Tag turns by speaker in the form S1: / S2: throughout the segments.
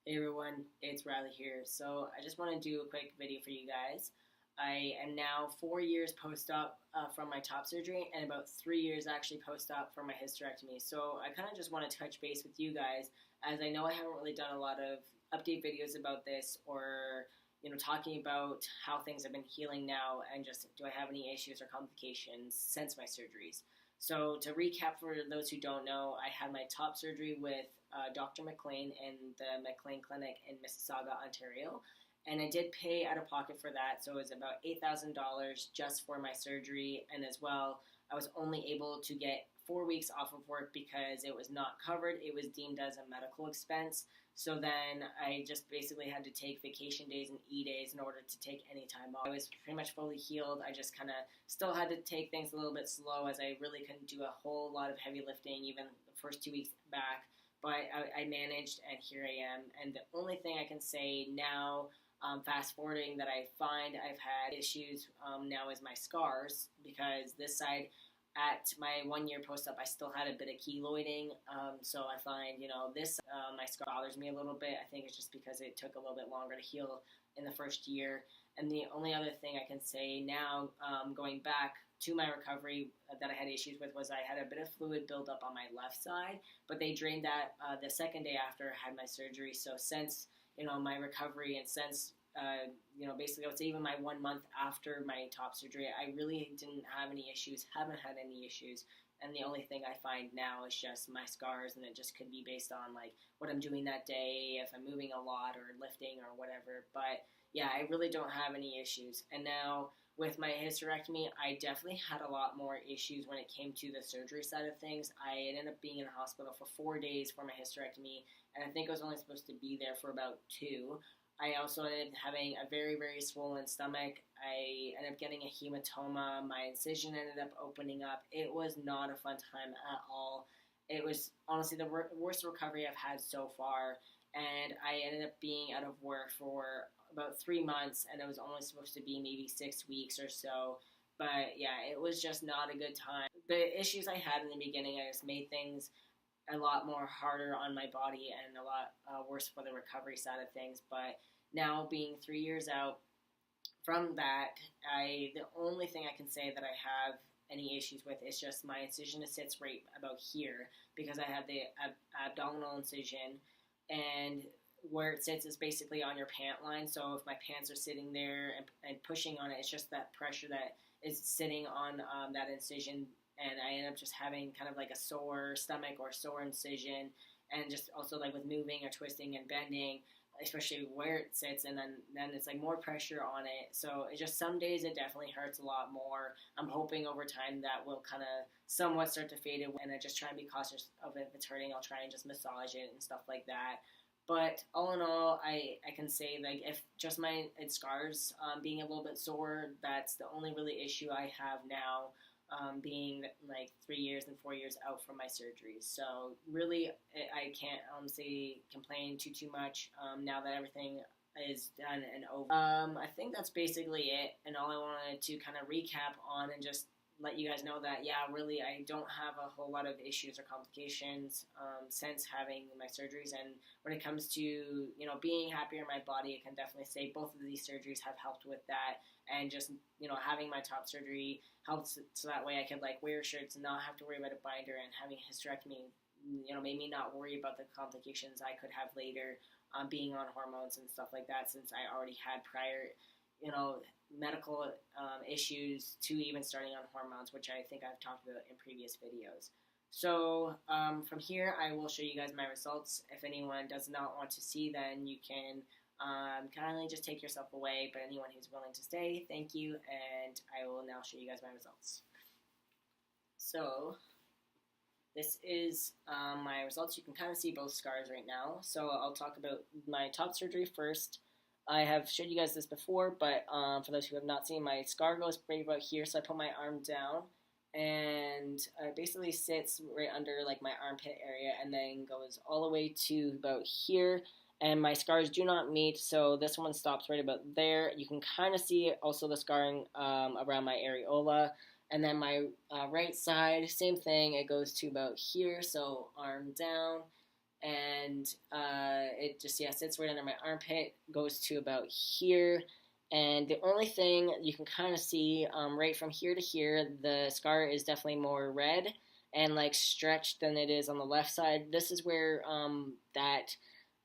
S1: Hey everyone, it's Riley here. So I just want to do a quick video for you guys. I am now 4 years post-op from my top surgery and about 3 years actually post-op for my hysterectomy. So I kind of just want to touch base with you guys as I know I haven't really done a lot of update videos about this or talking about how things have been healing now and just do I have any issues or complications since my surgeries. So to recap for those who don't know, I had my top surgery with Dr. McLean in the McLean Clinic in Mississauga, Ontario. And I did pay out of pocket for that, so it was about $8,000 just for my surgery. And as well, I was only able to get 4 weeks off of work because it was not covered. It was deemed as a medical expense. So then I just basically had to take vacation days and E-days in order to take any time off. I was pretty much fully healed. I just kind of still had to take things a little bit slow as I really couldn't do a whole lot of heavy lifting even the first 2 weeks back. But I managed, and here I am. And the only thing I can say now, fast forwarding, that I find I've had issues now is my scars, because this side, at my 1 year post-op, I still had a bit of keloiding, so I find, this, my scar bothers me a little bit. I think it's just because it took a little bit longer to heal in the first year. And the only other thing I can say now, going back to my recovery that I had issues with, was I had a bit of fluid buildup on my left side, but they drained that the second day after I had my surgery. So since, my recovery and since basically I would say even my 1 month after my top surgery, I really didn't have any issues, haven't had any issues. And the only thing I find now is just my scars, and it just could be based on like what I'm doing that day, if I'm moving a lot or lifting or whatever. But yeah, I really don't have any issues. And now with my hysterectomy, I definitely had a lot more issues when it came to the surgery side of things. I ended up being in the hospital for 4 days for my hysterectomy, and I think I was only supposed to be there for about 2. I also ended up having a very, very swollen stomach. I ended up getting a hematoma. My incision ended up opening up. It was not a fun time at all. It was honestly the worst recovery I've had so far. And I ended up being out of work for about 3 months, and it was only supposed to be maybe 6 weeks or so. But yeah, it was just not a good time. The issues I had in the beginning, I just made things a lot more harder on my body and a lot worse for the recovery side of things. But now, being 3 years out from that, the only thing I can say that I have any issues with is just my incision sits right about here, because I have the abdominal incision, and where it sits is basically on your pant line. So if my pants are sitting there and pushing on it, it's just that pressure that is sitting on that incision, and I end up just having kind of like a sore stomach or sore incision, and just also like with moving or twisting and bending, especially where it sits, and then it's like more pressure on it. So it just, some days it definitely hurts a lot more. I'm hoping over time that will kind of somewhat start to fade away, and I just try and be cautious of it. If it's hurting, I'll try and just massage it and stuff like that. But all in all, I can say, like, if just my scars being a little bit sore, that's the only really issue I have now, being like 3 years and 4 years out from my surgeries. So really, I can't honestly complain too much now that everything is done and over. I think that's basically it, and all I wanted to kind of recap on and just let you guys know that, yeah, really, I don't have a whole lot of issues or complications since having my surgeries. And when it comes to, being happier in my body, I can definitely say both of these surgeries have helped with that. And just, having my top surgery helped so that way I could, like, wear shirts and not have to worry about a binder, and having a hysterectomy, made me not worry about the complications I could have later being on hormones and stuff like that, since I already had prior, medical issues to even starting on hormones, which I think I've talked about in previous videos. So from here, I will show you guys my results. If anyone does not want to see, then you can kindly just take yourself away. But anyone who's willing to stay, thank you, and I will now show you guys my results. So this is my results. You can kind of see both scars right now. So I'll talk about my top surgery first. I have showed you guys this before, but for those who have not seen, my scar goes right about here. So I put my arm down, and it basically sits right under like my armpit area, and then goes all the way to about here. And my scars do not meet, so this one stops right about there. You can kind of see also the scarring around my areola. And then my right side, same thing, it goes to about here, so arm down. and it just sits right under my armpit, goes to about here. And the only thing you can kind of see right from here to here, the scar is definitely more red and like stretched than it is on the left side. This is where that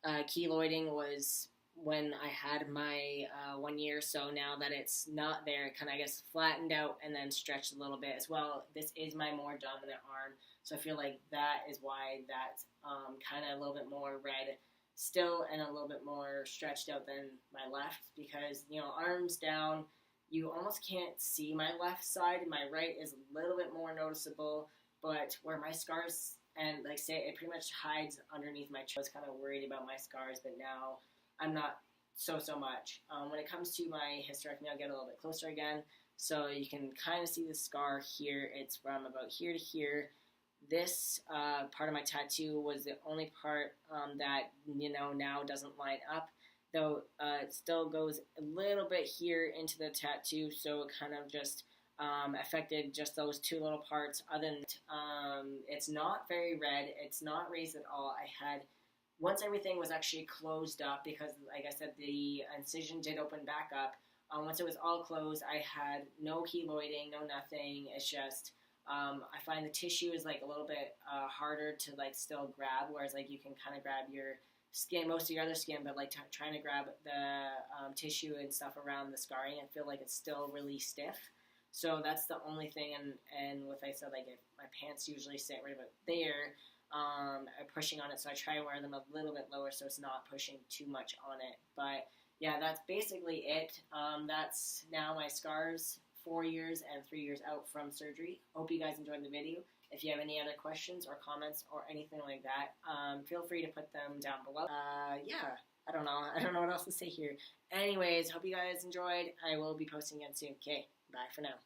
S1: keloiding was when I had my 1 year. So now that it's not there, it kind of, I guess, flattened out and then stretched a little bit as well. This is my more dominant arm, so I feel like that is why that's kind of a little bit more red still and a little bit more stretched out than my left, because, you know, arms down, you almost can't see my left side. My right is a little bit more noticeable, but where my scars, and like say, it pretty much hides underneath my chest. I was kind of worried about my scars, but now I'm not so much. When it comes to my hysterectomy, I'll get a little bit closer again, so you can kind of see the scar here. It's from about here to here. This part of my tattoo was the only part that, you know, now doesn't line up, though it still goes a little bit here into the tattoo, so it kind of just affected just those two little parts. Other than that, it's not very red, it's not raised at all. Once everything was actually closed up, because like I said, the incision did open back up, once it was all closed, I had no keloiding, no nothing. It's just I find the tissue is like a little bit harder to like still grab, whereas like you can kind of grab your skin, most of your other skin, but like trying to grab the tissue and stuff around the scarring, I feel like it's still really stiff. So that's the only thing, and with, I said, like, if my pants usually sit right about there, I'm pushing on it, so I try to wear them a little bit lower so it's not pushing too much on it. But yeah, that's basically it. That's now my scars, 4 years and 3 years out from surgery. Hope you guys enjoyed the video. If you have any other questions or comments or anything like that, feel free to put them down below. Yeah, I don't know what else to say here. Anyways, hope you guys enjoyed. I will be posting again soon. Okay, bye for now.